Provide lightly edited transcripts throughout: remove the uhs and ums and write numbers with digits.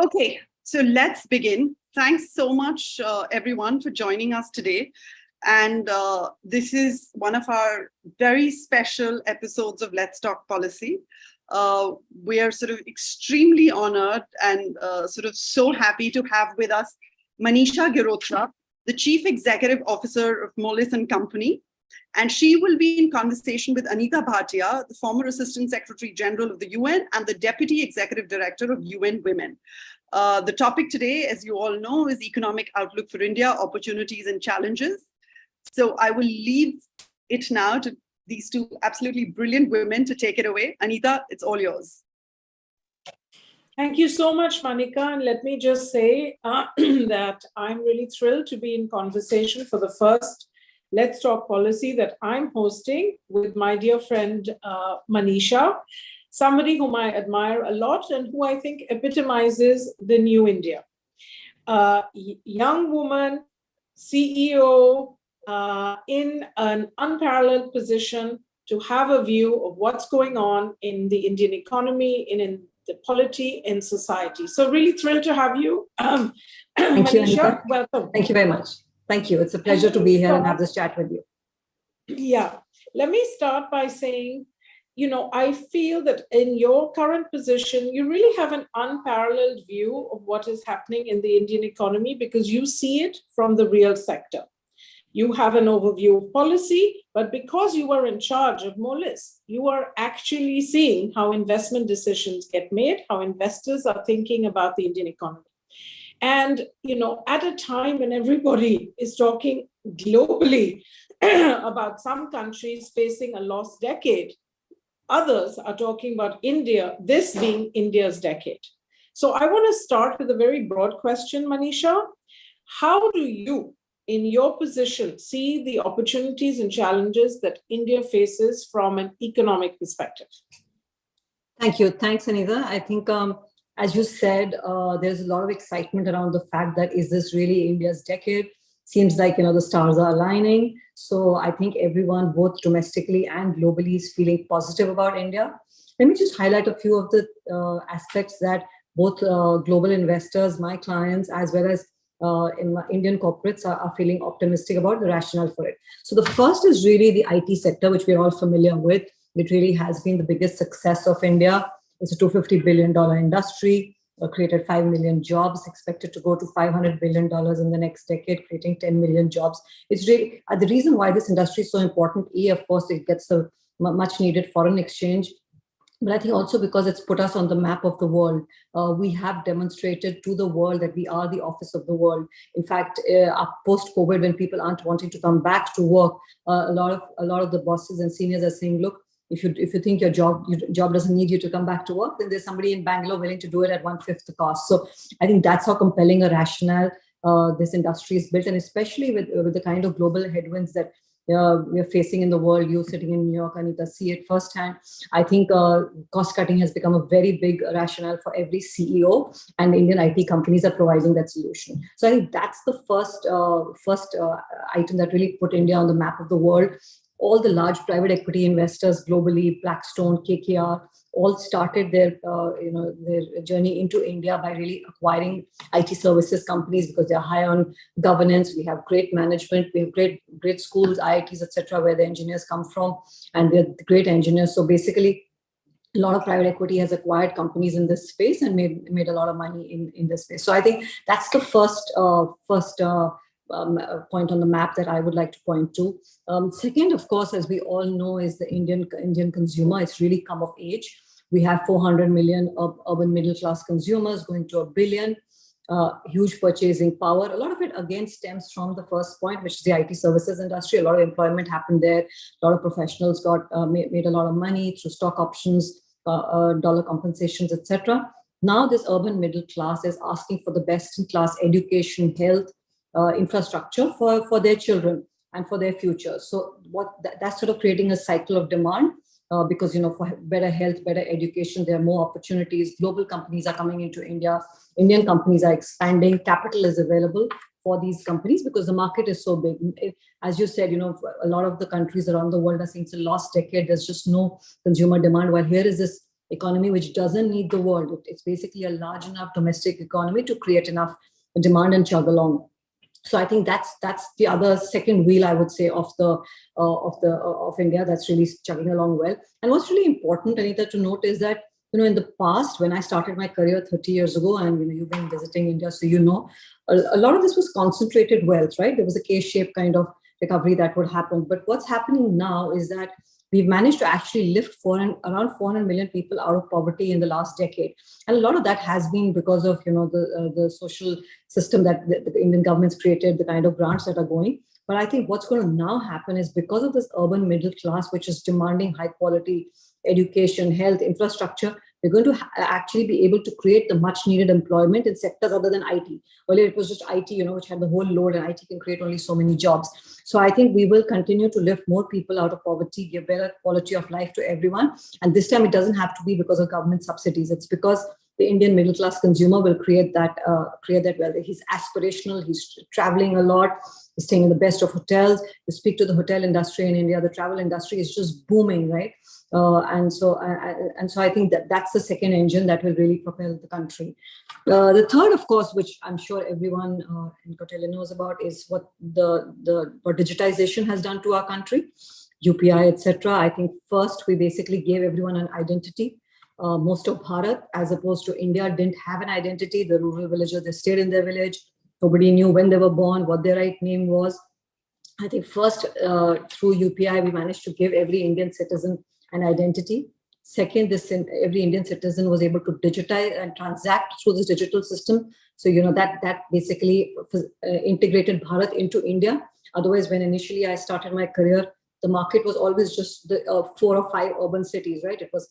Okay, so let's begin. Thanks so much, everyone, for joining us today. And this is one of our very special episodes of Let's Talk Policy. We are sort of extremely honored and sort of so happy to have with us Manisha Girotra, the Chief Executive Officer of Moelis & Company. And she will be in conversation with Anita Bhatia, the former Assistant Secretary-General of the UN and the Deputy Executive Director of UN Women. The topic today, as you all know, is Economic Outlook for India, Opportunities and Challenges. So I will leave it now to these two absolutely brilliant women to take it away. Anita, it's all yours. Thank you so much, Manika. And let me just say that I'm really thrilled to be in conversation for the first Let's Talk Policy that I'm hosting with my dear friend, Manisha, somebody whom I admire a lot and who I think epitomizes the new India. Young woman, CEO, in an unparalleled position to have a view of what's going on in the Indian economy, in the polity, in society. So really thrilled to have you. Thank Manisha, you, Anita. welcome. Thank you very much. Thank you. It's a pleasure to be here and have this chat with you. Yeah. Let me start by saying, I feel that in your current position, you really have an unparalleled view of what is happening in the Indian economy because you see it from the real sector. You have an overview of policy, but because you are in charge of Moelis, you are actually seeing how investment decisions get made, how investors are thinking about the Indian economy. And, at a time when everybody is talking globally about some countries facing a lost decade, others are talking about India, this being India's decade. So I want to start with a very broad question, Manisha. How do you, in your position, see the opportunities and challenges that India faces from an economic perspective? Thank you. Thanks, Anita. I think, as you said, there's a lot of excitement around the fact that is this really India's decade? Seems like, the stars are aligning. So I think everyone, both domestically and globally, is feeling positive about India. Let me just highlight a few of the aspects that both global investors, my clients, as well as Indian corporates are feeling optimistic about the rationale for it. So the first is really the IT sector, which we're all familiar with. It really has been the biggest success of India. It's a $250 billion industry, created 5 million jobs, expected to go to $500 billion in the next decade, creating 10 million jobs. It's really the reason why this industry is so important. Of course, it gets a much needed foreign exchange. But I think also because it's put us on the map of the world. We have demonstrated to the world that we are the office of the world. In fact, post-COVID, when people aren't wanting to come back to work, a lot of the bosses and seniors are saying, look, if you think your job doesn't need you to come back to work, then there's somebody in Bangalore willing to do it at 1/5 the cost. So I think that's how compelling a rationale this industry is built, and especially with the kind of global headwinds that we're facing in the world. You sitting in New York, Anita, see it firsthand. I think cost cutting has become a very big rationale for every CEO, and Indian IT companies are providing that solution. So I think that's the first item that really put India on the map of the world. All the large private equity investors globally, Blackstone, KKR, all started their journey into India by really acquiring IT services companies because they're high on governance. We have great management, we have great schools, IITs, etc., where the engineers come from, and they're great engineers. So basically, a lot of private equity has acquired companies in this space and made a lot of money in this space. So I think that's the first point on the map that I would like to point to. Second, of course, as we all know, is the Indian consumer. It's really come of age. We have 400 million urban middle class consumers going to 1 billion, huge purchasing power. A lot of it again stems from the first point, which is the IT services industry. A lot of employment happened there. A lot of professionals made a lot of money through stock options, dollar compensations, etc. Now this urban middle class is asking for the best in class education, health, infrastructure for their children and for their future. So that's sort of creating a cycle of demand because for better health, better education, there are more opportunities. Global companies are coming into India. Indian companies are expanding. Capital is available for these companies because the market is so big. As you said, a lot of the countries around the world are saying it's a lost decade. There's just no consumer demand. While here is this economy which doesn't need the world. It's basically a large enough domestic economy to create enough demand and chug along. So I think that's the other second wheel, I would say, of India that's really chugging along well. And what's really important, Anita, to note is that in the past, when I started my career 30 years ago, and you've been visiting India, so a lot of this was concentrated wealth, right? There was a K-shaped kind of recovery that would happen. But what's happening now is that we've managed to actually lift around 400 million people out of poverty in the last decade. And a lot of that has been because of the social system that the Indian government's created, the kind of grants that are going. But I think what's going to now happen is because of this urban middle class, which is demanding high quality education, health, infrastructure, we're going to actually be able to create the much needed employment in sectors other than IT. Earlier, it was just IT, which had the whole load, and IT can create only so many jobs. So I think we will continue to lift more people out of poverty, give better quality of life to everyone. And this time, it doesn't have to be because of government subsidies. It's because the Indian middle class consumer will create that wealth. He's aspirational. He's traveling a lot. He's staying in the best of hotels. You speak to the hotel industry in India, the travel industry is just booming, right? And so I think that's the second engine that will really propel the country. The third, of course, which I'm sure everyone in Kautilya knows about, is what what digitization has done to our country, UPI, etc. I think first we basically gave everyone an identity. Most of Bharat, as opposed to India, didn't have an identity. The rural villagers, they stayed in their village. Nobody knew when they were born, what their right name was. I think first, through UPI, we managed to give every Indian citizen an identity. Second, every Indian citizen was able to digitize and transact through this digital system. So, that basically integrated Bharat into India. Otherwise, when initially I started my career, the market was always just the 4 or 5 urban cities, right? It was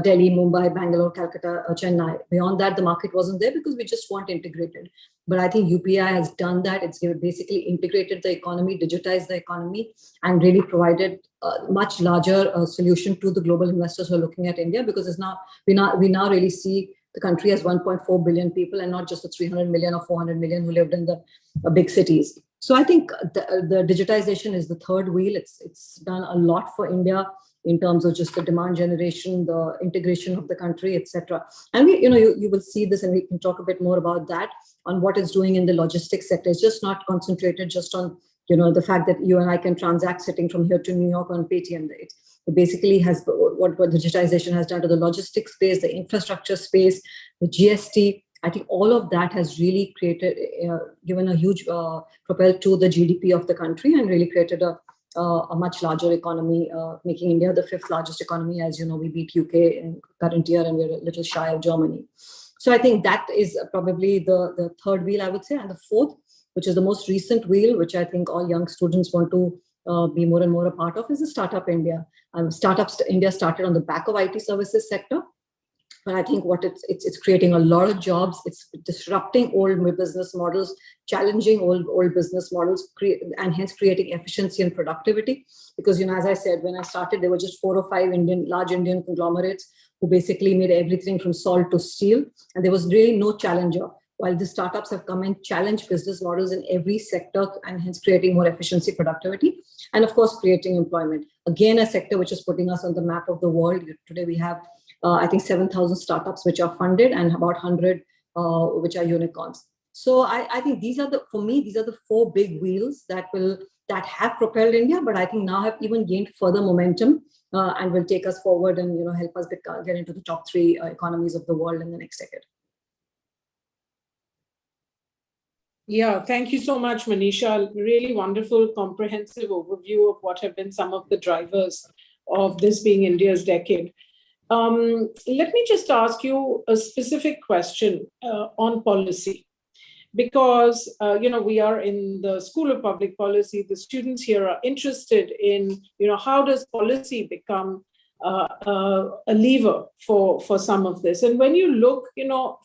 Delhi, Mumbai, Bangalore, Calcutta, Chennai. Beyond that, the market wasn't there because we just weren't integrated. But I think UPI has done that. It's basically integrated the economy, digitized the economy, and really provided a much larger solution to the global investors who are looking at India, because we now really see the country as 1.4 billion people and not just the 300 million or 400 million who lived in the big cities. So I think the digitization is the third wheel. It's done a lot for India in terms of just the demand generation, the integration of the country, etc. And you will see this, and we can talk a bit more about that, on what it's doing in the logistics sector. It's just not concentrated just on the fact that you and I can transact sitting from here to New York on Paytm. It basically has what digitization has done to the logistics space, the infrastructure space, the GST. I think all of that has really given a huge propel to the GDP of the country, and really created a much larger economy, making India the 5th largest economy. As you know, we beat UK in current year, and we're a little shy of Germany. So I think that is probably the third wheel, I would say. And the fourth, which is the most recent wheel, which I think all young students want to be more and more a part of, is the Startup India. Startups India started on the back of IT services sector. But I think what it's creating a lot of jobs. It's disrupting old business models, challenging old business models, and hence creating efficiency and productivity. Because as I said, when I started, there were just 4 or 5 large Indian conglomerates who basically made everything from salt to steel, and there was really no challenger. While the startups have come and challenged business models in every sector, and hence creating more efficiency, productivity, and of course creating employment. Again, a sector which is putting us on the map of the world. Today we have I think 7,000 startups which are funded, and about 100 which are unicorns. So I think these are the 4 big wheels that have propelled India, but I think now have even gained further momentum and will take us forward and help us get into the top 3 economies of the world in the next decade. Yeah, thank you so much, Manisha. Really wonderful, comprehensive overview of what have been some of the drivers of this being India's decade. Let me just ask you a specific question on policy, because we are in the School of Public Policy. The students here are interested in how does policy become a lever for some of this. And when you look,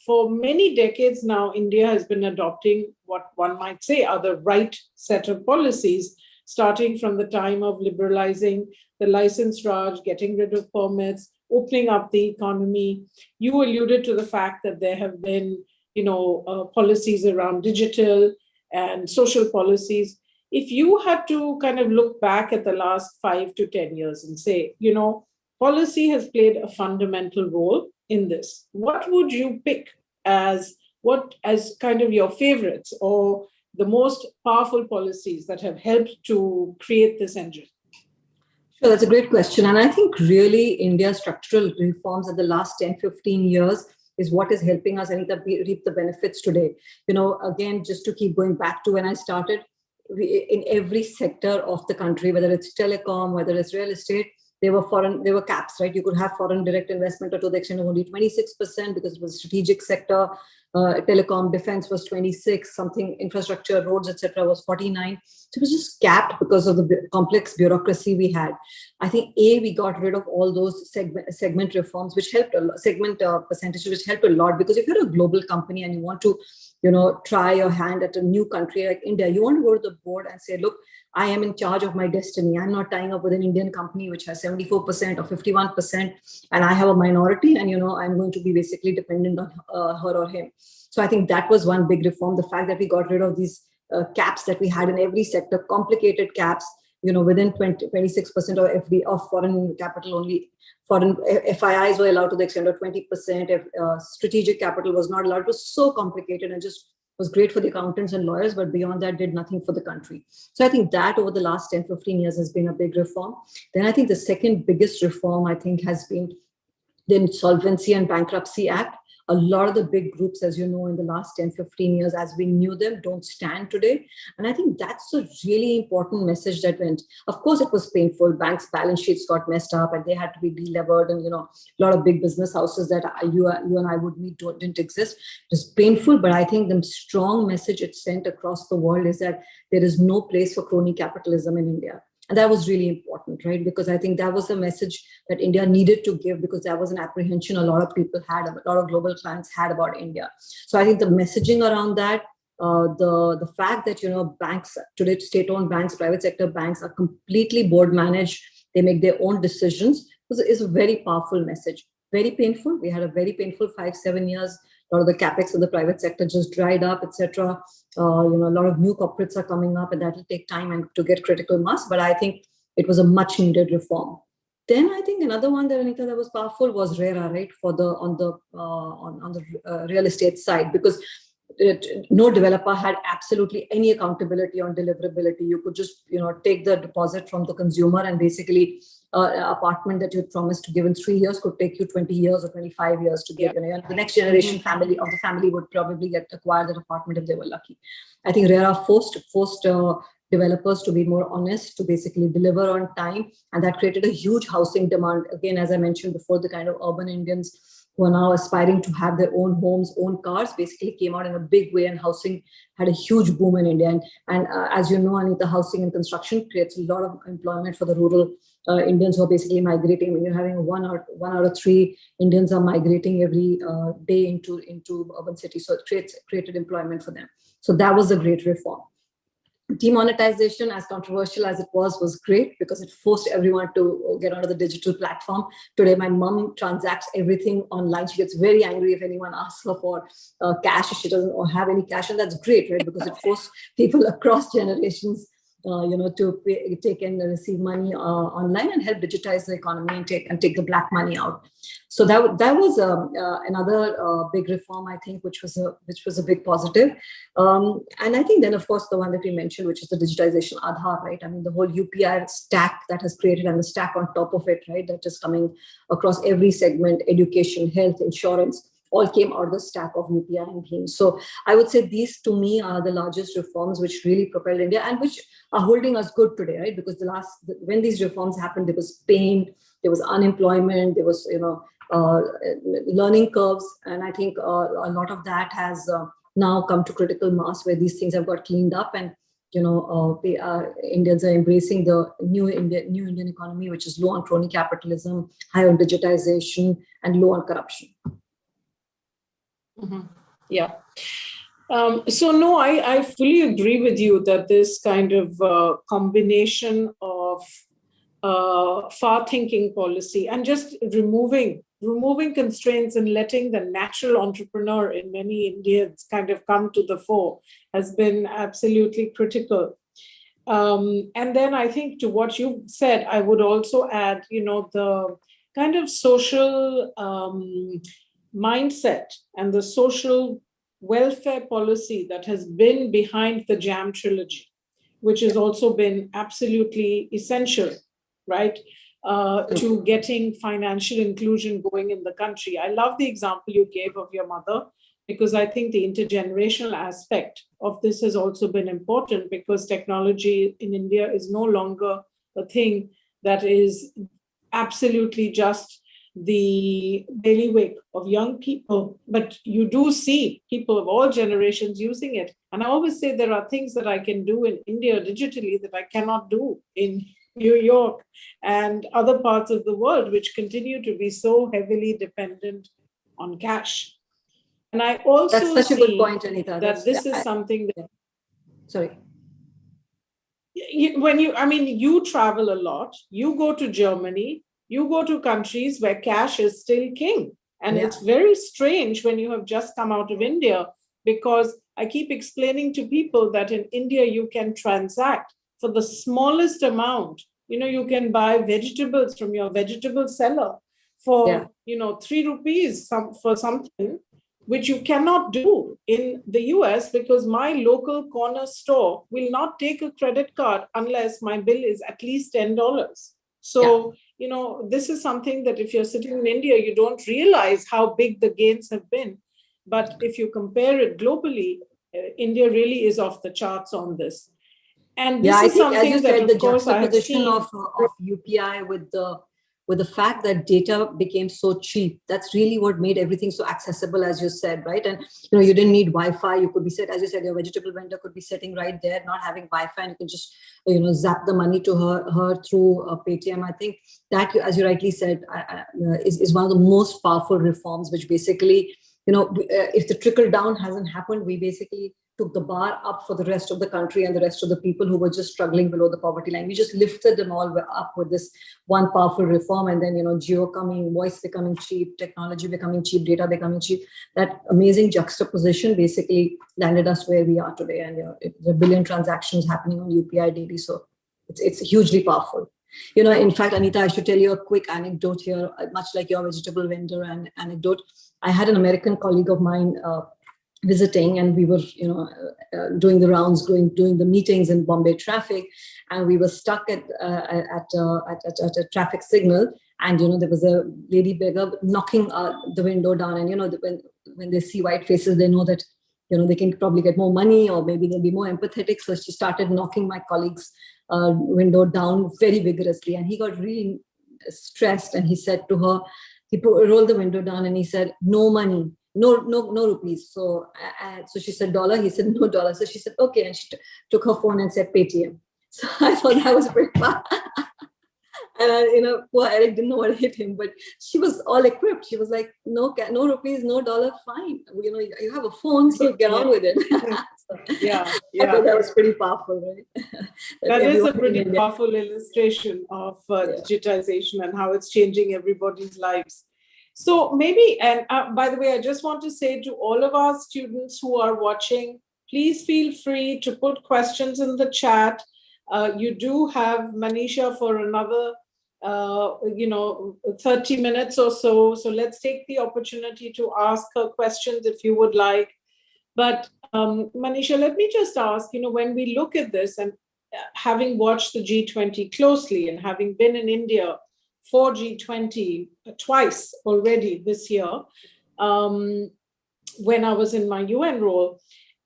for many decades now, India has been adopting what one might say are the right set of policies, starting from the time of liberalizing the license Raj, getting rid of permits, opening up the economy. You alluded to the fact that there have been, policies around digital and social policies. If you had to kind of look back at the last 5 to 10 years and say, policy has played a fundamental role in this. What would you pick as kind of your favorites or the most powerful policies that have helped to create this engine? Sure, that's a great question. And I think really India's structural reforms in the last 10, 15 years is what is helping us, Anita, reap the benefits today. Again, just to keep going back to when I started, in every sector of the country, whether it's telecom, whether it's real estate, there were caps, right? You could have foreign direct investment to the extent of only 26% because it was a strategic sector. Telecom, defense was 26, something infrastructure, roads, etc. was 49. So it was just capped because of the complex bureaucracy we had. I think we got rid of all those segment reforms, which helped a lot, segment percentages, which helped a lot. Because if you're a global company and you want to, try your hand at a new country like India, you want to go to the board and say, look, I am in charge of my destiny. I'm not tying up with an Indian company which has 74% or 51%, and I have a minority, and I'm going to be basically dependent on her or him. So I think that was one big reform. The fact that we got rid of these caps that we had in every sector, complicated caps, within 26% of FD of foreign capital, only foreign FIIs were allowed to the extent of 20%. If strategic capital was not allowed. It was so complicated and just was great for the accountants and lawyers, but beyond that did nothing for the country. So I think that over the last 10, 15 years has been a big reform. Then I think the second biggest reform, I think, has been the Insolvency and Bankruptcy Act. A lot of the big groups, as you know, in the last 10, 15 years, as we knew them, don't stand today. And I think that's a really important message that went. Of course, it was painful. Banks' balance sheets got messed up and they had to be delevered. And, a lot of big business houses that you and I would meet didn't exist. It was painful, but I think the strong message it sent across the world is that there is no place for crony capitalism in India. And that was really important, right? Because I think that was the message that India needed to give, because that was an apprehension a lot of people had, a lot of global clients had about India. So I think the messaging around that, the fact that, banks today, state-owned banks, private sector banks are completely board managed, they make their own decisions, is a very powerful message. Very painful. We had a very painful 5-7 years. A lot of the capex of the private sector just dried up, etc. A lot of new corporates are coming up, and that will take time and to get critical mass. But I think it was a much needed reform. Then I think another one that, Anita, that was powerful was RERA, right, on the real estate side, because no developer had absolutely any accountability on deliverability. You could just take the deposit from the consumer, and basically apartment that you promised to give in 3 years could take you 20 years or 25 years to give. The next generation family would probably acquire that apartment if they were lucky. I think RERA forced developers to be more honest, to basically deliver on time, and that created a huge housing demand. Again, as I mentioned before, the kind of urban Indians who are now aspiring to have their own homes, own cars, basically came out in a big way, and housing had a huge boom in India. And as you know, Anita, housing and construction creates a lot of employment for the rural Indians who are basically migrating. When you're having one out of 3 Indians are migrating every day into urban cities, so it created employment for them. So that was a great reform. Demonetization, as controversial as it was great, because it forced everyone to get onto the digital platform. Today, my mom transacts everything online. She gets very angry if anyone asks her for cash, if she doesn't have any cash, and that's great, right? Because it forced people across generations to take and receive money online and help digitize the economy and take the black money out. So that was another big reform, I think, which was a big positive. And I think then, of course, the one that we mentioned, which is the digitization Aadhaar, right? I mean, the whole UPI stack that has created, and the stack on top of it, right? That is coming across every segment: education, health, insurance, all came out of the stack of UPI and BHIM. So I would say these, to me, are the largest reforms which really propelled India and which are holding us good today, right? Because when these reforms happened, there was pain, there was unemployment, there was learning curves, and I think a lot of that has now come to critical mass, where these things have got cleaned up, and Indians are embracing the new Indian economy, which is low on crony capitalism, high on digitization, and low on corruption. Mm-hmm. Yeah. So no, I fully agree with you that this kind of combination of far-thinking policy and just removing constraints and letting the natural entrepreneur in many Indians kind of come to the fore has been absolutely critical. And then I think to what you said, I would also add, the kind of social mindset and the social welfare policy that has been behind the JAM trilogy, which has also been absolutely essential, right, to getting financial inclusion going in the country. I love the example you gave of your mother, because I think the intergenerational aspect of this has also been important, because technology in India is no longer a thing that is absolutely just the bailiwick of young people, but you do see people of all generations using it. And I always say there are things that I can do in India digitally that I cannot do in New York and other parts of the world, which continue to be so heavily dependent on cash. And I also That's such a good point, Anita. that this is something that, sorry. You travel a lot, you go to Germany, you go to countries where cash is still king. And it's very strange when you have just come out of India, because I keep explaining to people that in India, you can transact for the smallest amount. You can buy vegetables from your vegetable seller for, 3 rupees for something, which you cannot do in the US, because my local corner store will not take a credit card unless my bill is at least $10. So, this is something that if you're sitting in India, you don't realize how big the gains have been. But if you compare it globally, India really is off the charts on this. And this is something, as you said, the juxtaposition of UPI with the fact that data became so cheap, that's really what made everything so accessible, as you said, right? And you didn't need Wi-Fi. You could be as you said, your vegetable vendor could be sitting right there, not having Wi-Fi, and you can just zap the money to her through Paytm. I think that, as you rightly said, is one of the most powerful reforms, which basically, if the trickle down hasn't happened, we basically took the bar up for the rest of the country and the rest of the people who were just struggling below the poverty line. We just lifted them all up with this one powerful reform. And then, geo coming, voice becoming cheap, technology becoming cheap, data becoming cheap. That amazing juxtaposition basically landed us where we are today. And there are 1 billion transactions happening on UPI daily. So it's hugely powerful. In fact, Anita, I should tell you a quick anecdote here, much like your vegetable vendor and anecdote. I had an American colleague of mine visiting, and we were doing the rounds, doing the meetings in Bombay traffic, and we were stuck at a traffic signal, and there was a lady beggar knocking the window down, and when they see white faces, they know that they can probably get more money, or maybe they'll be more empathetic. So she started knocking my colleague's window down very vigorously, and he got really stressed, and he said to her, he rolled the window down and he said, "No money. No rupees." So she said, "$." He said, "No $." So she said, "Okay." And she took her phone and said, "Paytm." So I thought that was very fun. And poor Eric didn't know what hit him, but she was all equipped. She was like, no rupees, no $, fine. You have a phone, so get on with it. So, I thought that was pretty powerful, right? That is a pretty powerful illustration of digitization and how it's changing everybody's lives. So maybe, and by the way, I just want to say to all of our students who are watching, please feel free to put questions in the chat. You do have Manisha for another 30 minutes or so. So let's take the opportunity to ask her questions if you would like. But Manisha, let me just ask, when we look at this, and having watched the G20 closely and having been in India for G20 twice already this year, when I was in my UN role,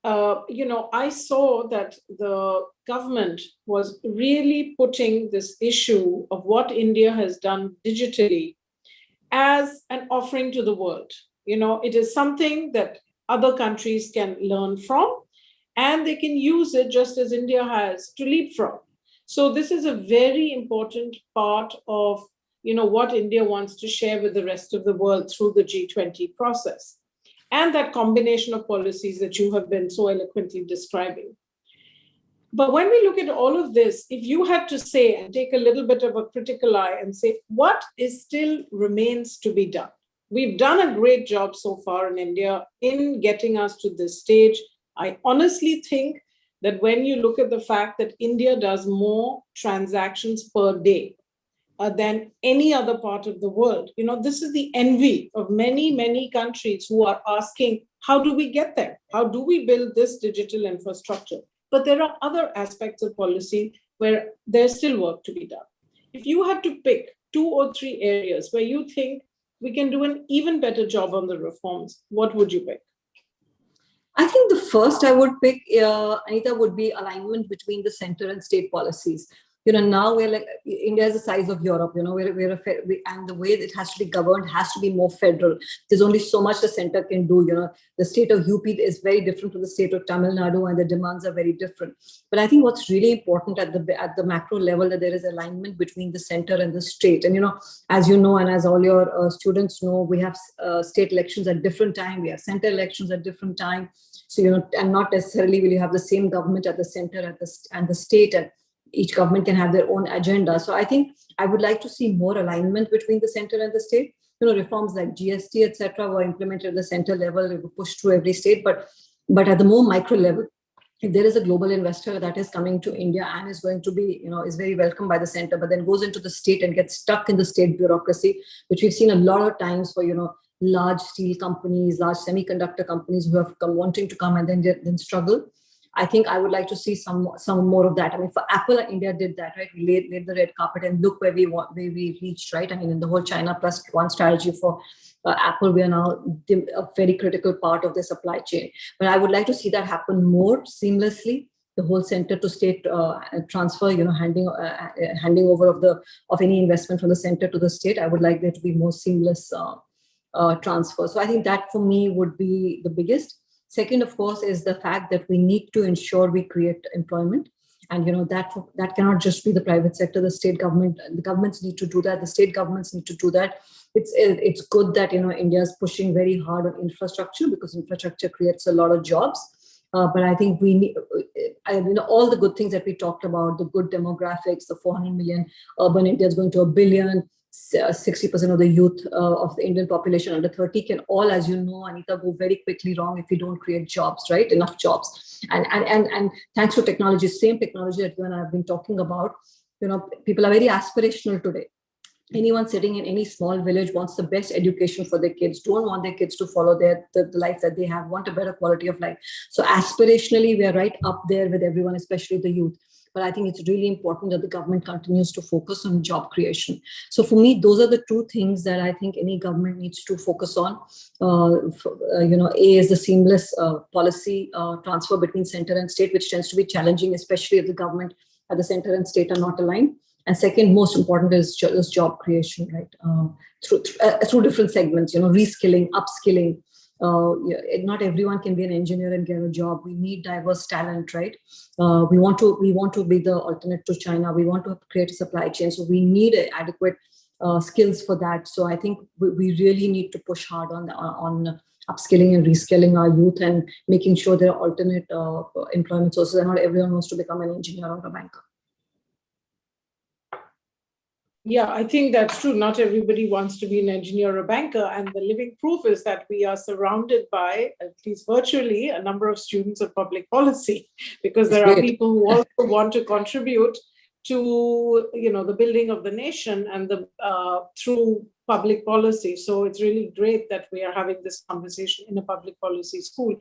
I saw that the government was really putting this issue of what India has done digitally as an offering to the world. It is something that other countries can learn from, and they can use it just as India has to leapfrog. So this is a very important part of what India wants to share with the rest of the world through the G20 process, and that combination of policies that you have been so eloquently describing. But when we look at all of this, if you had to say and take a little bit of a critical eye and say, what is still remains to be done? We've done a great job so far in India in getting us to this stage. I honestly think that when you look at the fact that India does more transactions per day than any other part of the world. This is the envy of many, many countries who are asking, how do we get there? How do we build this digital infrastructure? But there are other aspects of policy where there's still work to be done. If you had to pick 2 or 3 areas where you think we can do an even better job on the reforms, what would you pick? I think the first I would pick, Anita, would be alignment between the center and state policies. Now we're like, India is the size of Europe, and the way it has to be governed has to be more federal. There's only so much the center can do. The state of UP is very different from the state of Tamil Nadu, and the demands are very different. But I think what's really important at the macro level, that there is alignment between the center and the state. And, as you know, and as all your students know, we have state elections at different time. We have center elections at different time. So, and not necessarily will you have the same government at the center and the state, and each government can have their own agenda. So I think I would like to see more alignment between the center and the state. Reforms like GST, etc., were implemented at the center level, they were pushed through every state. But at the more micro level, if there is a global investor that is coming to India and is going to be, is very welcome by the center, but then goes into the state and gets stuck in the state bureaucracy, which we've seen a lot of times for, large steel companies, large semiconductor companies who have come wanting to come and then struggle. I think I would like to see some more of that. I mean, for Apple, India did that, right? We laid the red carpet, and look where we reached, right? I mean, in the whole China Plus One strategy for Apple, we are now a very critical part of the supply chain. But I would like to see that happen more seamlessly. The whole center to state transfer, handing over of any investment from the center to the state. I would like there to be more seamless transfer. So I think that for me would be the biggest. Second, of course, is the fact that we need to ensure we create employment. And, that cannot just be the private sector, the governments need to do that. The state governments need to do that. It's good that, India is pushing very hard on infrastructure, because infrastructure creates a lot of jobs. But I think we need, all the good things that we talked about, the good demographics, the 400 million urban India is going to 1 billion, 60% of the youth of the Indian population under 30 can all, as you know, Anita, go very quickly wrong if we don't create jobs, right? Enough jobs. And thanks to technology, same technology that you and I have been talking about, people are very aspirational today. Anyone sitting in any small village wants the best education for their kids, don't want their kids to follow the life that they have, want a better quality of life. So aspirationally, we are right up there with everyone, especially the youth. But I think it's really important that the government continues to focus on job creation. So for me, those are the 2 things that I think any government needs to focus on. A is the seamless policy transfer between center and state, which tends to be challenging, especially if the government at the center and state are not aligned. And second, most important is job creation, right? Through different segments, reskilling, upskilling. Not everyone can be an engineer and get a job. We need diverse talent, right? We want to be the alternate to China. We want to create a supply chain. So we need adequate skills for that. So I think we really need to push hard on upskilling and reskilling our youth and making sure there are alternate employment sources, and not everyone wants to become an engineer or a banker. Yeah, I think that's true. Not everybody wants to be an engineer or a banker. And the living proof is that we are surrounded by, at least virtually, a number of students of public policy, because there are people who also want to contribute to, the building of the nation and through public policy. So it's really great that we are having this conversation in a public policy school.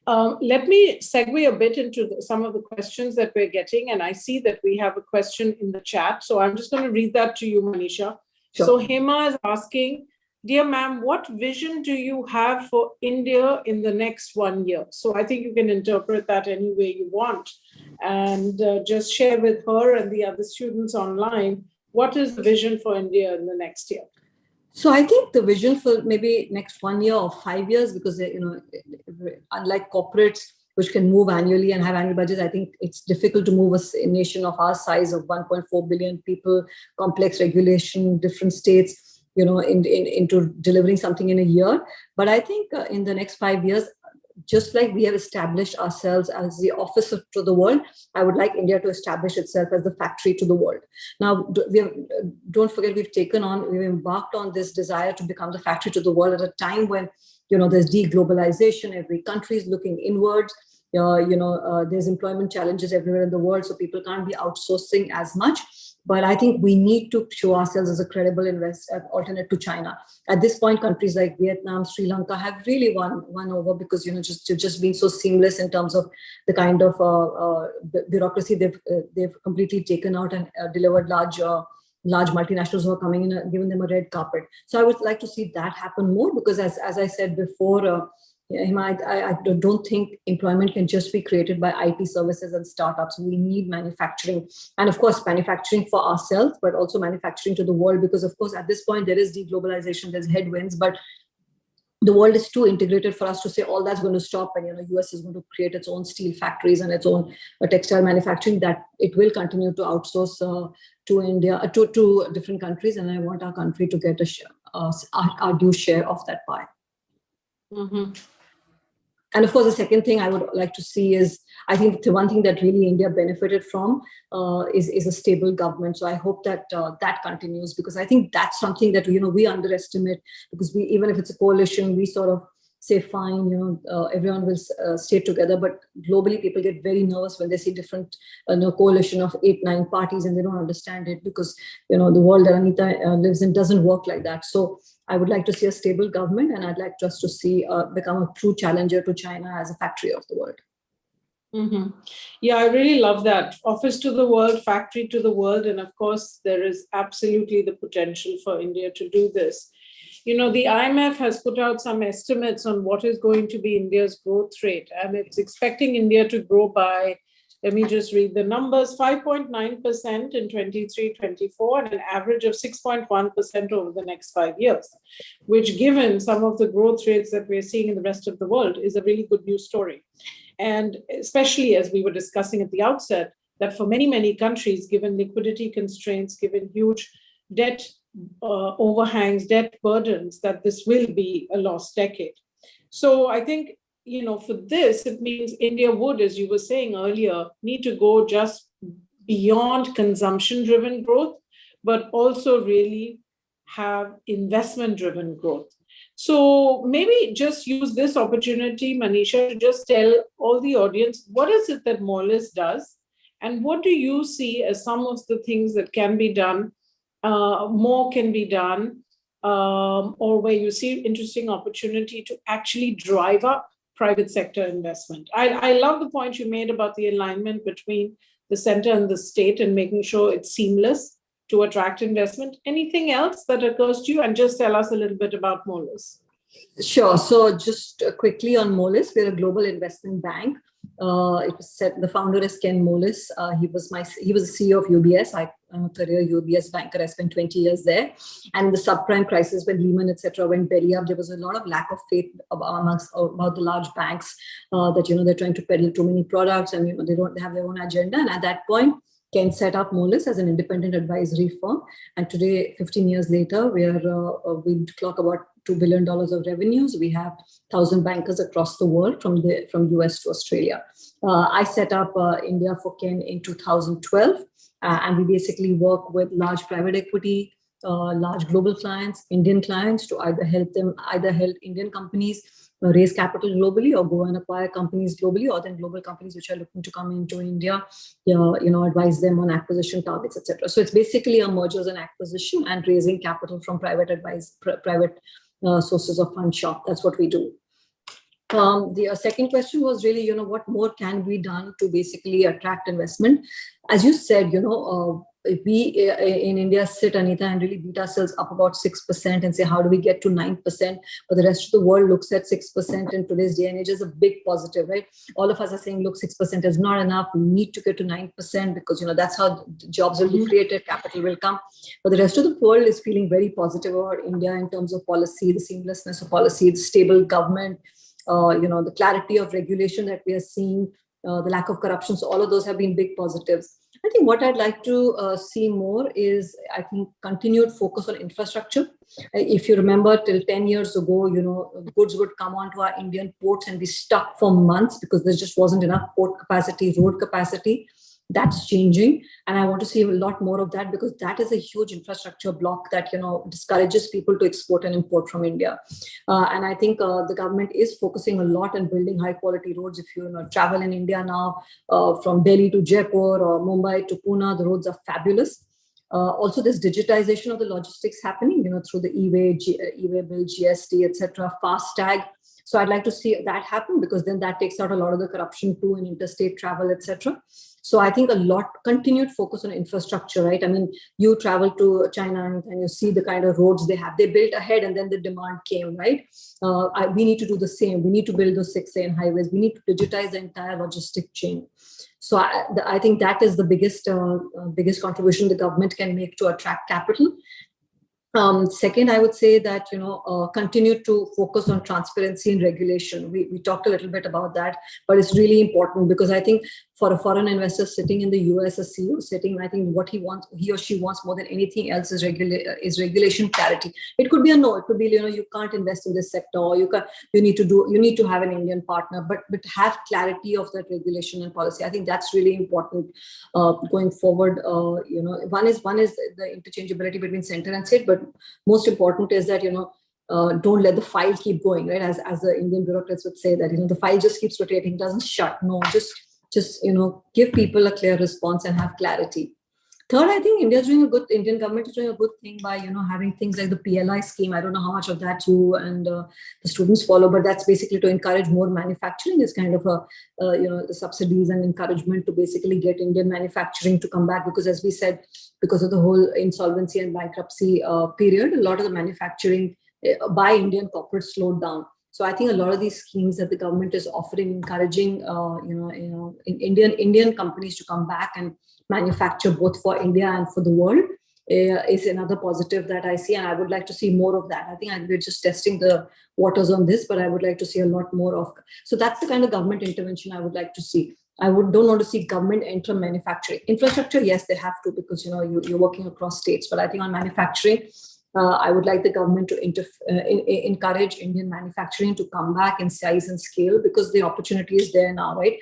Let me segue a bit into some of the questions that we're getting. And I see that we have a question in the chat. So I'm just going to read that to you, Manisha. Sure. So Hema is asking, dear ma'am, what vision do you have for India in the next 1 year? So I think you can interpret that any way you want. And just share with her and the other students online, what is the vision for India in the next year? So I think the vision for maybe next 1 year or 5 years, because, unlike corporates, which can move annually and have annual budgets, I think it's difficult to move a nation of our size of 1.4 billion people, complex regulation, different states, into delivering something in a year. But I think in the next 5 years, just like we have established ourselves as the office to the world, I would like India to establish itself as the factory to the world. Now, don't forget, we've embarked on this desire to become the factory to the world at a time when, there's deglobalization, every country is looking inwards. There's employment challenges everywhere in the world, so people can't be outsourcing as much. But I think we need to show ourselves as a credible alternate to China. At this point, countries like Vietnam, Sri Lanka have really won over because just been so seamless in terms of the kind of bureaucracy they've completely taken out and delivered large multinationals who are coming in and giving them a red carpet. So I would like to see that happen more because, as I said before, I don't think employment can just be created by IT services and startups. We need manufacturing, and of course, manufacturing for ourselves, but also manufacturing to the world. Because of course, at this point, there is deglobalization, there's headwinds, but the world is too integrated for us to say all that's going to stop, and US is going to create its own steel factories and its own textile manufacturing. That it will continue to outsource to India, to different countries, and I want our country to get our due share of that pie. Mm-hmm. And of course, the second thing I would like to see is, I think the one thing that really India benefited from is a stable government. So I hope that that continues, because I think that's something that we underestimate, because even if it's a coalition, we sort of say, fine, everyone will stay together. But globally, people get very nervous when they see different coalition of 8-9 parties, and they don't understand it, because the world that Anita lives in doesn't work like that. So I would like to see a stable government, and I'd like us to see become a true challenger to China as a factory of the world. Mm-hmm. Yeah, I really love that. Office to the world, factory to the world. And of course, there is absolutely the potential for India to do this. The IMF has put out some estimates on what is going to be India's growth rate, and it's expecting India to grow by, let me just read the numbers, 5.9% in 23-24 and an average of 6.1% over the next 5 years, which, given some of the growth rates that we're seeing in the rest of the world, is a really good news story. And especially as we were discussing at the outset, that for many, many countries, given liquidity constraints, given huge debt overhangs, debt burdens, that this will be a lost decade. So I think, for this, it means India would, as you were saying earlier, need to go just beyond consumption-driven growth, but also really have investment-driven growth. So maybe just use this opportunity, Manisha, to just tell all the audience, what is it that Moelis does? And what do you see as some of the things that can be done, more can be done, or where you see interesting opportunity to actually drive up private sector investment? I love the point you made about the alignment between the center and the state and making sure it's seamless to attract investment. Anything else that occurs to you? And just tell us a little bit about Moelis. Sure. So just quickly on Moelis, we're a global investment bank. It was said the founder is Ken Moelis. He was the CEO of UBS. I'm a career UBS banker. I spent 20 years there. And in the subprime crisis, when Lehman, etc., went belly up, there was a lot of lack of faith about the large banks that they're trying to peddle too many products, and they have their own agenda. And at that point, Ken set up Moelis as an independent advisory firm. And today, 15 years later, we clock about $2 billion of revenues. We have 1,000 bankers across the world, from US to Australia. I set up India for Ken in 2012, and we basically work with large private equity, large global clients, Indian clients, to either help Indian companies raise capital globally, or go and acquire companies globally, or then global companies which are looking to come into India, advise them on acquisition targets, etc. So it's basically a mergers and acquisition and raising capital from private sources of fund shop. That's what we do. The second question was really, what more can be done to basically attract investment? As you said, we in India sit, Anita, and really beat ourselves up about 6% and say, how do we get to 9%? But the rest of the world looks at 6% in today's day and age as a big positive, right? All of us are saying, look, 6% is not enough. We need to get to 9% because, that's how jobs will be created, capital will come. But the rest of the world is feeling very positive about India in terms of policy, the seamlessness of policy, the stable government, the clarity of regulation that we are seeing, the lack of corruption. So all of those have been big positives. I think what I'd like to see more is, I think, continued focus on infrastructure. If you remember, till 10 years ago, goods would come onto our Indian ports and be stuck for months because there just wasn't enough port capacity, road capacity. That's changing, and I want to see a lot more of that, because that is a huge infrastructure block that discourages people to export and import from India. And I think the government is focusing a lot on building high quality roads. If you travel in India now, from Delhi to Jaipur or Mumbai to Pune, the roads are fabulous. Also, there's digitization of the logistics happening, through the e-way bill, GST, etc., FASTag. So I'd like to see that happen, because then that takes out a lot of the corruption too in interstate travel, etc. So I think a lot continued focus on infrastructure, right? I mean, you travel to China and you see the kind of roads they have. They built ahead and then the demand came, right? We need to do the same. We need to build those 6-lane highways. We need to digitize the entire logistic chain. So I think that is the biggest contribution the government can make to attract capital. Second, I would say that, continue to focus on transparency and regulation. We talked a little bit about that, but it's really important, because I think for a foreign investor sitting in the US, a CEO sitting, I think what he or she wants more than anything else is regulation clarity. It could be a no, it could be, you can't invest in this sector, or you need to have an Indian partner, but have clarity of that regulation and policy. I think that's really important going forward. One is the interchangeability between center and state, but most important is that, don't let the file keep going, right? As the Indian bureaucrats would say, that, the file just keeps rotating, doesn't shut. No, just give people a clear response and have clarity. Third, I think Indian government is doing a good thing by, having things like the PLI scheme. I don't know how much of that you and the students follow, but that's basically to encourage more manufacturing. It's kind of the subsidies and encouragement to basically get Indian manufacturing to come back, because as we said, because of the whole insolvency and bankruptcy period, a lot of the manufacturing by Indian corporates slowed down. So I think a lot of these schemes that the government is offering, encouraging, Indian companies to come back and manufacture both for India and for the world, is another positive that I see, and I would like to see more of that. I think we're just testing the waters on this, but I would like to see a lot more of. So that's the kind of government intervention I would like to see. Don't want to see government enter manufacturing. Infrastructure, yes, they have to, because you're working across states. But I think on manufacturing, I would like the government to encourage Indian manufacturing to come back in size and scale, because the opportunity is there now, right?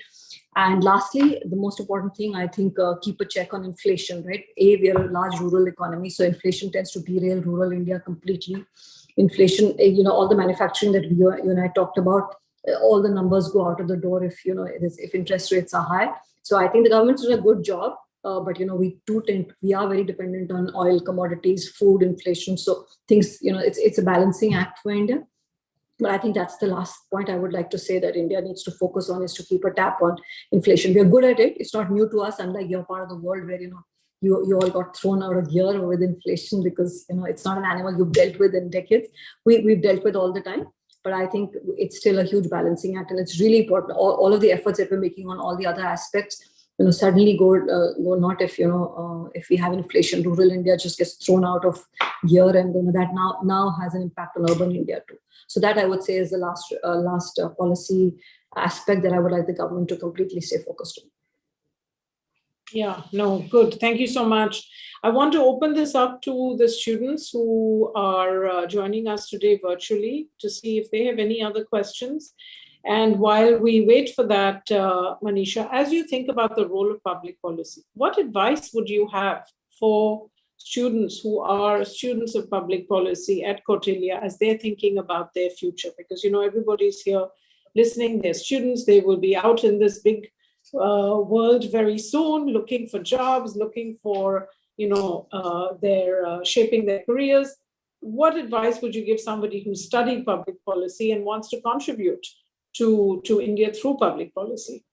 And lastly, the most important thing, I think, keep a check on inflation, right? We are a large rural economy, so inflation tends to derail rural India completely. Inflation, all the manufacturing that you and I talked about, all the numbers go out of the door if interest rates are high. So I think the government's doing a good job, but we are very dependent on oil, commodities, food, inflation. So things, it's a balancing act for India. But I think that's the last point I would like to say that India needs to focus on, is to keep a tap on inflation. We are good at it. It's not new to us, unlike your part of the world where, you all got thrown out of gear with inflation, because, it's not an animal you've dealt with in decades. We've dealt with all the time. But I think it's still a huge balancing act, and it's really important. All of the efforts that we're making on all the other aspects, suddenly go not if we have inflation. Rural India just gets thrown out of gear, and that now has an impact on urban India too. So that, I would say, is the last policy aspect that I would like the government to completely stay focused on. Yeah, no, good. Thank you so much. I want to open this up to the students who are joining us today virtually, to see if they have any other questions. And while we wait for that, Manisha, as you think about the role of public policy, what advice would you have for students who are students of public policy at Kautilya as they're thinking about their future? Because, everybody's here listening, they're students, they will be out in this big world very soon, looking for jobs, looking for, shaping their careers. What advice would you give somebody who studied public policy and wants to contribute to India through public policy?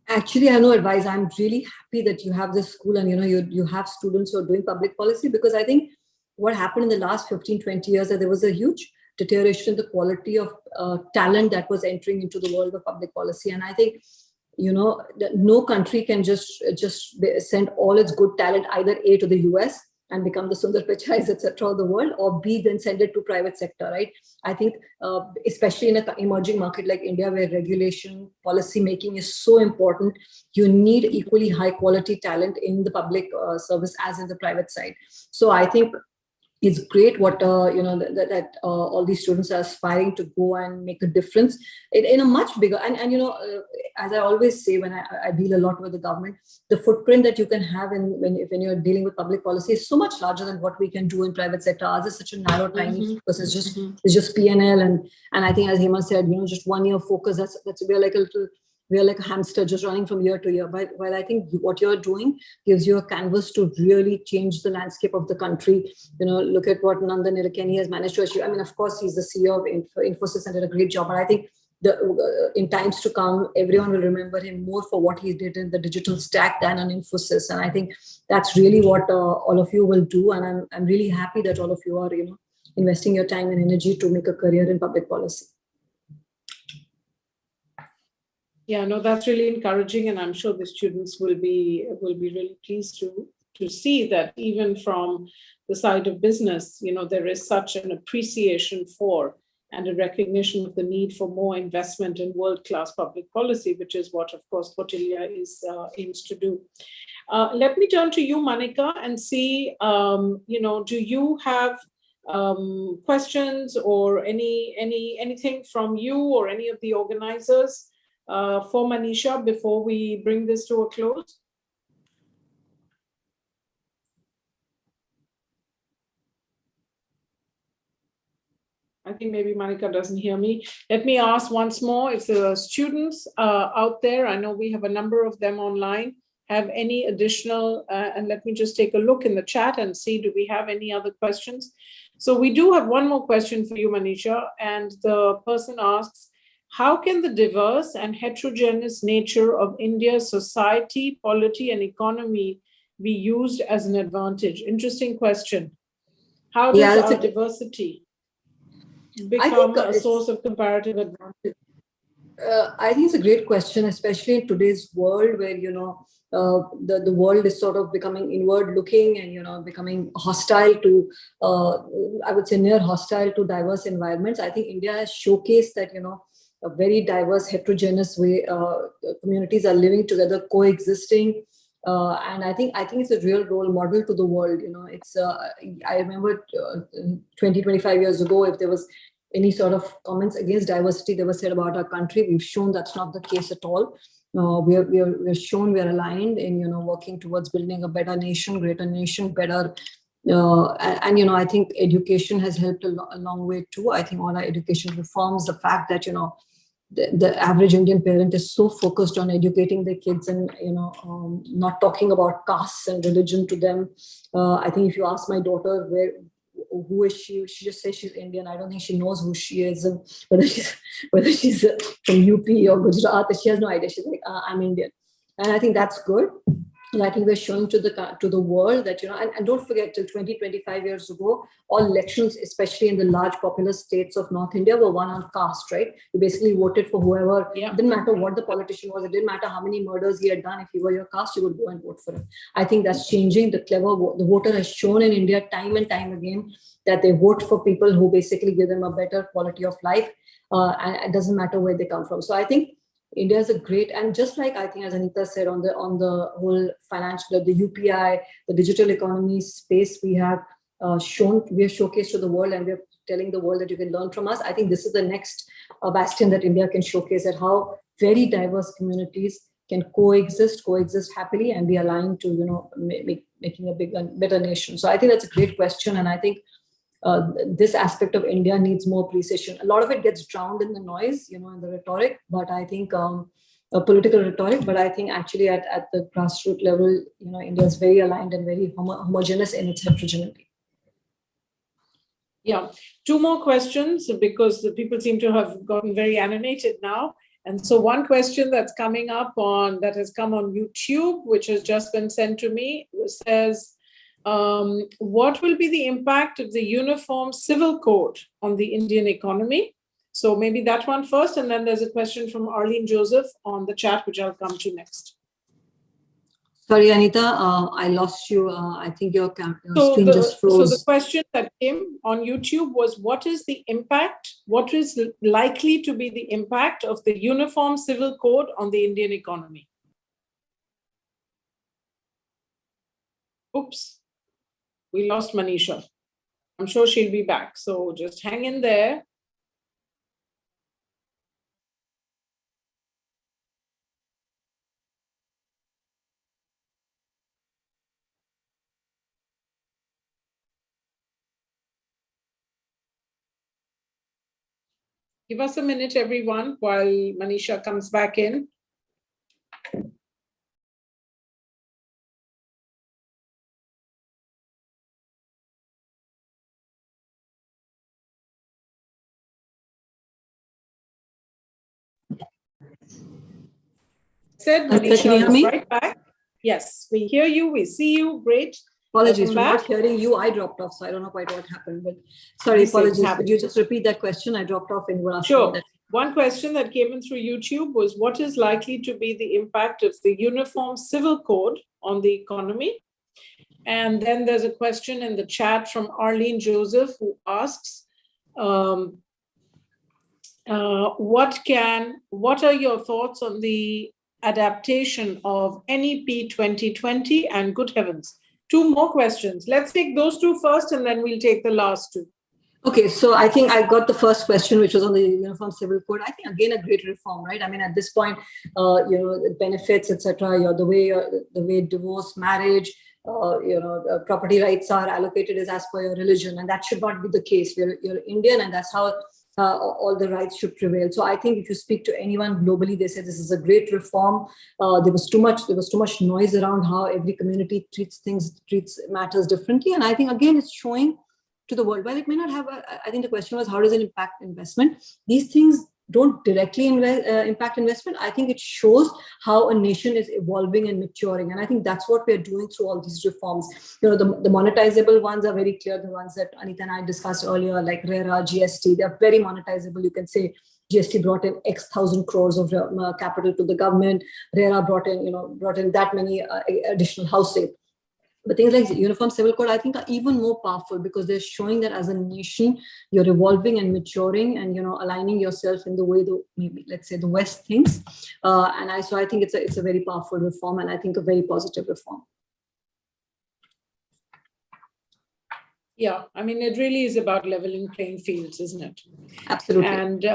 Actually, I have no advice. I'm really happy that you have this school and, you have students who are doing public policy, because I think what happened in the last 15, 20 years, that there was a huge deterioration in the quality of talent that was entering into the world of public policy. And I think, no country can just send all its good talent either A, to the US and become the Sundar Pichais, etc. of the world, or B, then send it to private sector, right? I think, especially in an emerging market like India, where regulation, policy making is so important, you need equally high quality talent in the public service as in the private side. So I think it's great what all these students are aspiring to go and make a difference in a much bigger and as I always say when I deal a lot with the government, the footprint that you can have when you're dealing with public policy is so much larger than what we can do in private sector. Ours is such a narrow, tiny focus. It's just P&L and I think, as Hema said, just 1 year focus. We're like a little we are like a hamster just running from year to year. While I think what you're doing gives you a canvas to really change the landscape of the country. Look at what Nandan Nilekani has managed to achieve. I mean, of course, he's the CEO of Infosys and did a great job. But I think in times to come, everyone will remember him more for what he did in the digital stack than on Infosys. And I think that's really what all of you will do. And I'm really happy that all of you are, investing your time and energy to make a career in public policy. Yeah, no, that's really encouraging, and I'm sure the students will be really pleased to see that even from the side of business, there is such an appreciation for and a recognition of the need for more investment in world-class public policy, which is what, of course, Kautilya aims to do. Let me turn to you, Manika, and see, do you have questions or anything from you or any of the organizers for Manisha before we bring this to a close? I think maybe Manika doesn't hear me. Let me ask once more if the students out there, I know we have a number of them online, have any additional, and let me just take a look in the chat and see, do we have any other questions? So we do have one more question for you, Manisha, and the person asks, how can the diverse and heterogeneous nature of India's society, polity, and economy be used as an advantage? Interesting question. How does our diversity become a source of comparative advantage? I think it's a great question, especially in today's world where, the world is sort of becoming inward looking and, becoming hostile to, I would say near hostile to diverse environments. I think India has showcased that, a very diverse, heterogeneous way communities are living together, coexisting. And I think it's a real role model to the world. It's I remember 25 years ago, if there was any sort of comments against diversity that were said about our country, we've shown that's not the case at all. We're shown we're aligned in working towards building a better nation, greater nation, better. And I think education has helped a long way too. I think all our education reforms, the fact that the average Indian parent is so focused on educating their kids and not talking about castes and religion to them. I think if you ask my daughter who is she just says she's Indian. I don't think she knows who she is and whether she's from UP or Gujarat. She has no idea. She's like, I'm Indian, and I think that's good. And I think we're showing to the world that, and don't forget, till 25 years ago, all elections, especially in the large populous states of North India, were won on caste, right? You basically voted for whoever. Yeah. It didn't matter what the politician was. It didn't matter how many murders he had done. If you were your caste, you would go and vote for him. I think that's changing. The voter has shown in India time and time again that they vote for people who basically give them a better quality of life. And it doesn't matter where they come from. So I think India is a great, and just like I think as Anita said on the whole financial, the UPI, the digital economy space, we are showcased to the world, and we're telling the world that you can learn from us. I think this is the next bastion that India can showcase, at how very diverse communities can coexist happily and be aligned to making a better nation. So I think that's a great question, and I think this aspect of India needs more appreciation. A lot of it gets drowned in the noise, in the rhetoric, but I think political rhetoric, but I think actually at the grassroots level, India is very aligned and very homogeneous in its heterogeneity. Yeah, two more questions, because the people seem to have gotten very animated now. And so one question that has come on YouTube, which has just been sent to me, says, what will be the impact of the Uniform Civil Code on the Indian economy? So maybe that one first, and then there's a question from Arlene Joseph on the chat, which I'll come to next. Sorry, Anita, I lost you. I think your screen just froze. So the question that came on YouTube was, what is the impact? What is likely to be the impact of the Uniform Civil Code on the Indian economy? Oops. We lost Manisha. I'm sure she'll be back. So just hang in there. Give us a minute, everyone, while Manisha comes back in. Said Manisha is right back. Yes, we hear you, we see you, great. Apologies for not hearing you. I dropped off, so I don't know quite what happened. But sorry, apologies. Could you just repeat that question? I dropped off and you were asking sure. that. One question that came in through YouTube was, what is likely to be the impact of the Uniform Civil Code on the economy? And then there's a question in the chat from Arlene Joseph, who asks, what are your thoughts on the adaptation of NEP 2020? And good heavens, 2 more questions. Let's take those 2 first, and then we'll take the last 2. Okay, so I think I got the first question, which was on the Uniform Civil Code. I think, again, a great reform, right? I mean, at this point, benefits, etc., the way divorce, marriage, property rights are allocated is as per your religion, and that should not be the case. You're Indian, and that's how all the rights should prevail. So I think if you speak to anyone globally, they say this is a great reform. There was too much noise around how every community treats matters differently, and I think, again, it's showing to the world. While it may not have, I think the question was, how does it impact investment? These things don't directly impact investment. I think it shows how a nation is evolving and maturing. And I think that's what we're doing through all these reforms. The monetizable ones are very clear. The ones that Anita and I discussed earlier, like RERA, GST, they're very monetizable. You can say GST brought in X thousand crores of capital to the government. RERA brought in that many additional housing. But things like the Uniform Civil Code, I think, are even more powerful because they're showing that as a nation, you're evolving and maturing and, aligning yourself in the way let's say the West thinks. So I think it's a very powerful reform, and I think a very positive reform. Yeah, I mean, it really is about leveling playing fields, isn't it? Absolutely. And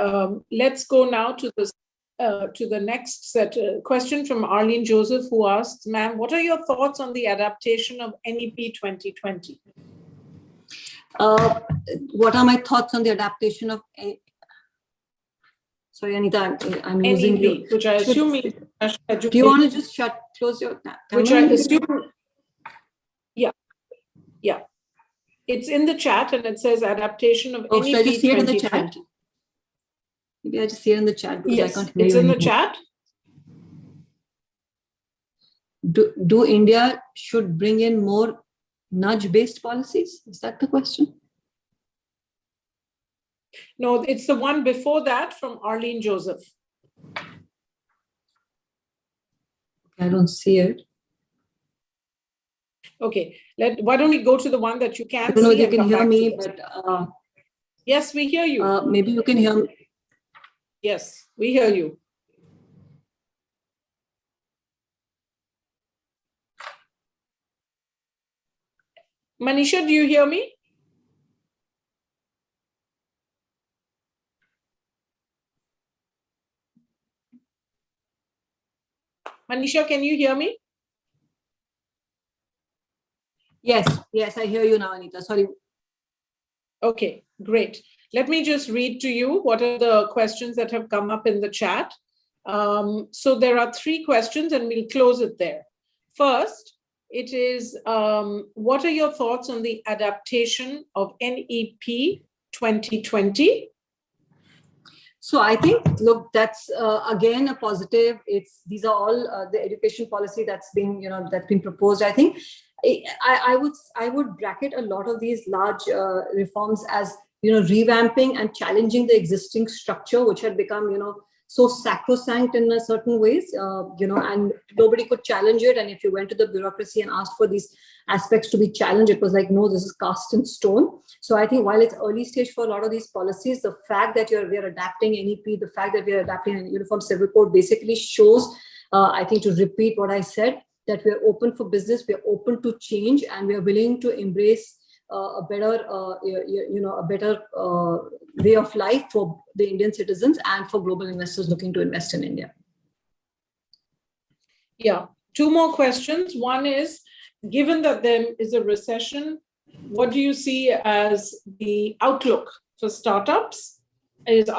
let's go now to the next question from Arlene Joseph, who asks, ma'am, what are your thoughts on the adaptation of NEP 2020? What are my thoughts on the adaptation of Sorry, Anita, I'm losing you. Which I assume means education. Do you want to just close your camera? Which I assume, yeah. It's in the chat and it says adaptation of NEP 2020. Should I just see it in the chat? Maybe I just see it in the chat because yes, I can't hear it's you in anymore. The chat. Do India should bring in more nudge-based policies? Is that the question? No, it's the one before that from Arlene Joseph. I don't see it. Okay, why don't we go to the one that you can see? I don't know if you can hear me, but yes, we hear you. Maybe you can hear me. Yes, we hear you. Manisha, do you hear me? Manisha, can you hear me? Yes, I hear you now, Anita. Sorry. Okay, great. Let me just read to you what are the questions that have come up in the chat. So there are 3 questions and we'll close it there. First, it is, what are your thoughts on the adaptation of NEP 2020? So I think, look, that's again a positive. These are all the education policy that's been proposed. I think I would bracket a lot of these large reforms as revamping and challenging the existing structure, which had become so sacrosanct in a certain ways, and nobody could challenge it. And if you went to the bureaucracy and asked for these aspects to be challenged, it was like, no, this is cast in stone. So I think while it's early stage for a lot of these policies, the fact that we're adapting NEP, the fact that we're adapting a Uniform Civil Code basically shows, I think, to repeat what I said, that we're open for business, we're open to change, and we're willing to embrace a better way of life for the Indian citizens and for global investors looking to invest in India. Yeah, 2 more questions. One is, given that there is a recession, what do you see as the outlook for startups? Is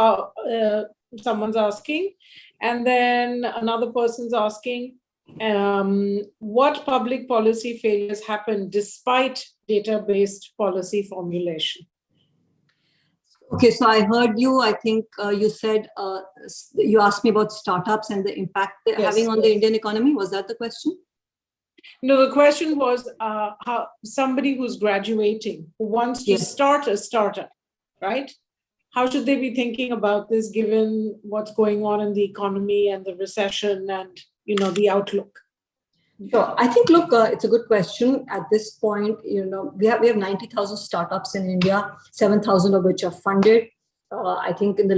someone's asking. And then another person's asking, what public policy failures happen despite data-based policy formulation? Okay, so I heard you. I think you said, you asked me about startups and the impact they're having on the Indian economy. Was that the question? No, the question was how somebody who's graduating, who wants to start a startup, right? How should they be thinking about this given what's going on in the economy and the recession and, you know, the outlook? Sure. I think, look, it's a good question. At this point, you know, we have 90,000 startups in India, 7,000 of which are funded. I think in the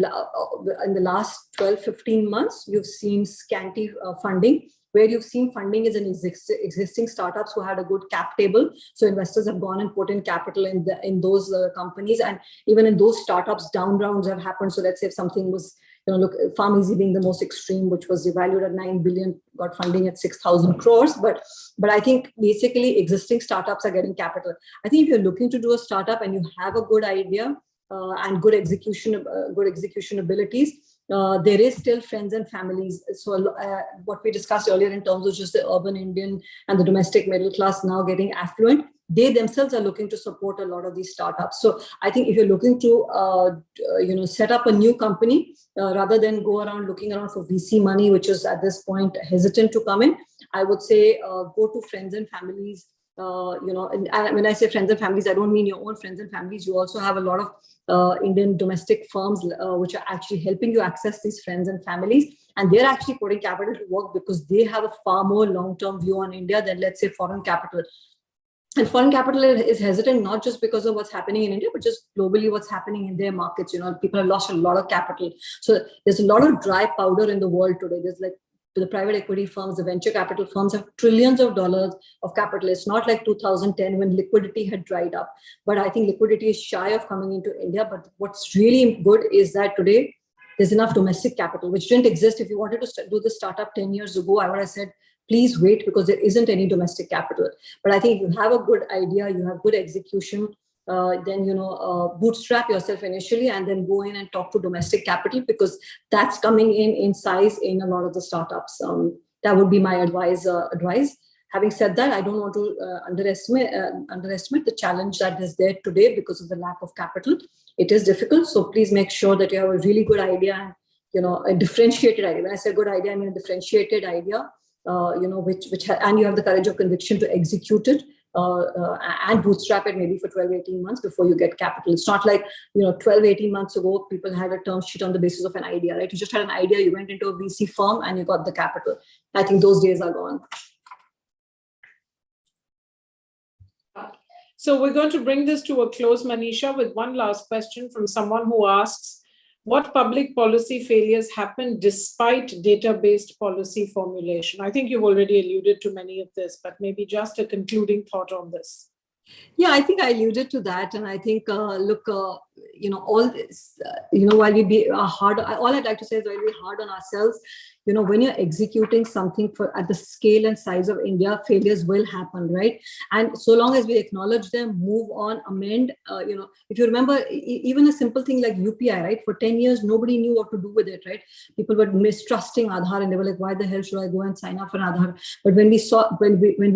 last 12, 15 months, you've seen scanty funding. Where you've seen funding is in existing startups who had a good cap table. So investors have gone and put in capital in those companies, and even in those startups, down rounds have happened. So let's say if something was, you know, look, PharmEasy being the most extreme, which was valued at 9 billion, got funding at 6,000 crores. But I think basically existing startups are getting capital. I think if you're looking to do a startup and you have a good idea and good execution abilities, there is still friends and families. So what we discussed earlier in terms of just the urban Indian and the domestic middle class now getting affluent, they themselves are looking to support a lot of these startups. So I think if you're looking to set up a new company, rather than go around looking around for VC money, which is at this point hesitant to come in, I would say go to friends and families. And when I say friends and families, I don't mean your own friends and families. You also have a lot of Indian domestic firms which are actually helping you access these friends and families. And they're actually putting capital to work because they have a far more long-term view on India than, let's say, foreign capital. And foreign capital is hesitant, not just because of what's happening in India, but just globally what's happening in their markets. You know, people have lost a lot of capital. So there's a lot of dry powder in the world today. There's like the private equity firms, the venture capital firms have trillions of dollars of capital. It's not like 2010 when liquidity had dried up. But I think liquidity is shy of coming into India. But what's really good is that today there's enough domestic capital, which didn't exist. If you wanted to do the startup 10 years ago, I would have said, please wait because there isn't any domestic capital. But I think if you have a good idea, you have good execution, then, bootstrap yourself initially and then go in and talk to domestic capital because that's coming in size in a lot of the startups. That would be my advice. Having said that, I don't want to underestimate the challenge that is there today because of the lack of capital. It is difficult. So please make sure that you have a really good idea and, a differentiated idea. When I say good idea, I mean a differentiated idea, and you have the courage of conviction to execute it. And bootstrap it maybe for 12, 18 months before you get capital. It's not like, 12, 18 months ago, people had a term sheet on the basis of an idea, right? You just had an idea, you went into a VC firm and you got the capital. I think those days are gone. So we're going to bring this to a close, Manisha, with one last question from someone who asks, what public policy failures happen despite data-based policy formulation? I think you've already alluded to many of this, but maybe just a concluding thought on this. Yeah, I think I alluded to that. And I think, all this, while we be hard, all I'd like to say is while we're hard on ourselves, when you're executing something at the scale and size of India, failures will happen, right? And so long as we acknowledge them, move on, amend, if you remember, even a simple thing like UPI, right? For 10 years, nobody knew what to do with it, right? People were mistrusting Aadhaar and they were like, why the hell should I go and sign up for an Aadhaar? But when we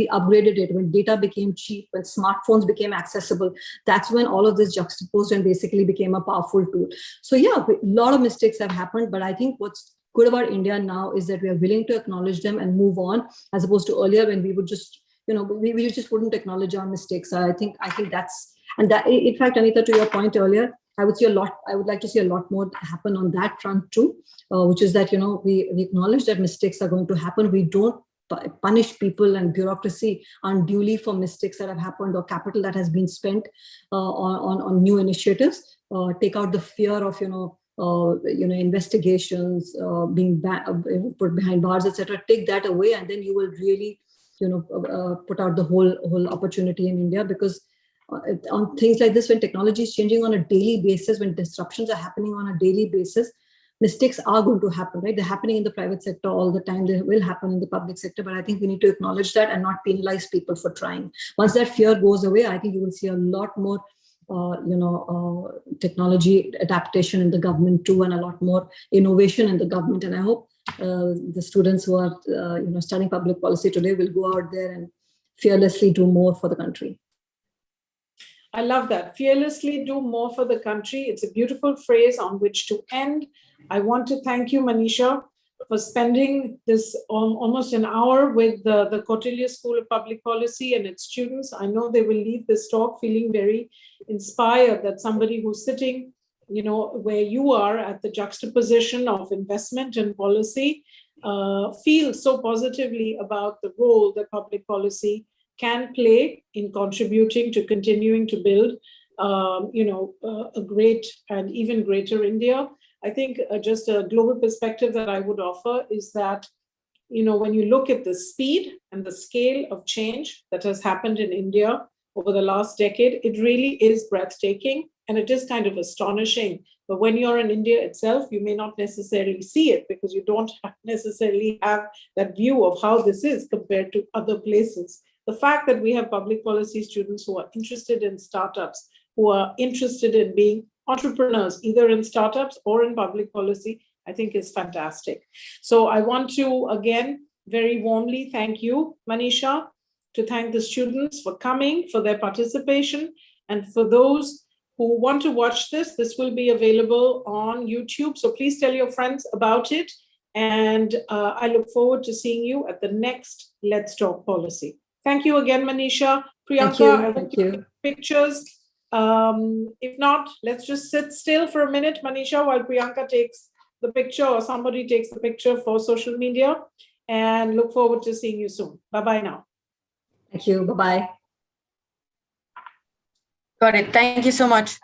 upgraded it, when data became cheap, when smartphones became accessible, that's when all of this juxtaposed and basically became a powerful tool. So yeah, a lot of mistakes have happened, but I think what's good about India now is that we are willing to acknowledge them and move on, as opposed to earlier when we would just, we just wouldn't acknowledge our mistakes. So I think that's, and that, in fact, Anita, to your point earlier, I would like to see a lot more happen on that front too, which is that, we acknowledge that mistakes are going to happen. We don't punish people and bureaucracy unduly for mistakes that have happened or capital that has been spent on new initiatives. Take out the fear of, investigations, being put behind bars, etc. Take that away, and then you will really, put out the whole opportunity in India. Because on things like this, when technology is changing on a daily basis, when disruptions are happening on a daily basis, mistakes are going to happen, right? They're happening in the private sector all the time. They will happen in the public sector, but I think we need to acknowledge that and not penalize people for trying. Once that fear goes away, I think you will see a lot more technology adaptation in the government too, and a lot more innovation in the government. And I hope the students who are studying public policy today will go out there and fearlessly do more for the country. I love that. Fearlessly do more for the country. It's a beautiful phrase on which to end. I want to thank you, Manisha, for spending this almost an hour with the Kautilya School of Public Policy and its students. I know they will leave this talk feeling very inspired that somebody who's sitting, where you are at the juxtaposition of investment and policy, feels so positively about the role that public policy can play in contributing to continuing to build, a great and even greater India. I think just a global perspective that I would offer is that, when you look at the speed and the scale of change that has happened in India over the last decade, it really is breathtaking and it is kind of astonishing. But when you're in India itself, you may not necessarily see it because you don't necessarily have that view of how this is compared to other places. The fact that we have public policy students who are interested in startups, who are interested in being entrepreneurs, either in startups or in public policy, I think is fantastic. So I want to, again, very warmly thank you, Manisha, to thank the students for coming, for their participation, and for those who want to watch this, this will be available on YouTube. So please tell your friends about it. And I look forward to seeing you at the next Let's Talk Policy. Thank you again, Manisha. Priyanka, I hope you take pictures. If not, let's just sit still for a minute, Manisha, while Priyanka takes the picture or somebody takes the picture for social media, and look forward to seeing you soon. Bye-bye now. Thank you. Bye-bye. Got it. Thank you so much.